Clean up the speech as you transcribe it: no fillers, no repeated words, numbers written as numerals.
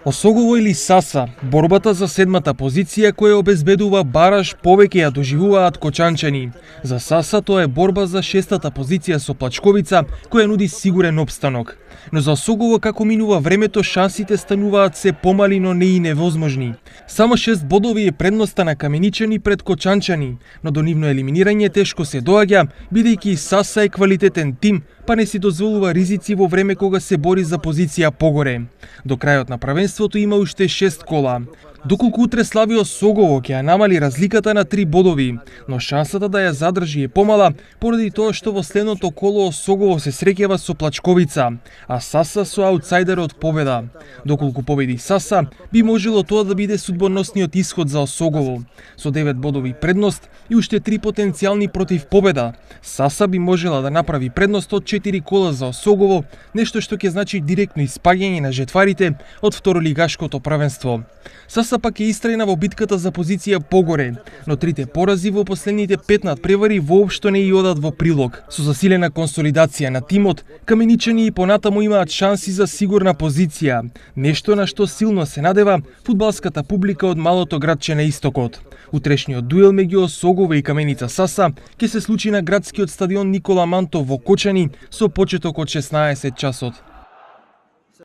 Осогово или Саса, борбата за седмата позиција која обезбедува бараж повеќе ја доживуваат кочанчани. За Саса тоа е борба за шестата позиција со Плачковица, која нуди сигурен опстанок. Но за Осогово како минува времето шансите стануваат се помали, но не и невозможни. Само 6 бодови е предноста на Каменичани пред Кочанчани, но до нивно елиминирање тешко се доаѓа, бидејќи Саса е квалитетен тим, па не си дозволува ризици во време кога се бори за позиција погоре. До крајот на првенството има уште 6 кола. Доколку утре слави Осогово ќе ја намали разликата на 3 бодови, но шансата да ја задржи е помала поради тоа што во следното коло Осогово се среќава со Плачковица, а Саса со аутсайдер од победа. Доколку победи Саса, би можело тоа да биде судбоносниот исход за Осогово. Со 9 бодови предност и уште 3 потенцијални против победа, Саса би можела да направи предност од 4 кола за Осогово, нешто што ќе значи директно испаѓање на жетварите од второлигашкото првенство. Саса пак е истрајна во битката за позиција погоре, но трите порази во последните 5 надпревари воопшто не и одат во прилог. Со засилена консолидација на тимот, Каменичани и понатаму имаат шанси за сигурна позиција, нешто на што силно се надева фудбалската публика од малото градче на истокот. Утрешниот дуел меѓу Осогово и Каменица Саса ќе се случи на градскиот стадион Никола Мантов во Кочани со почеток од 16 часот.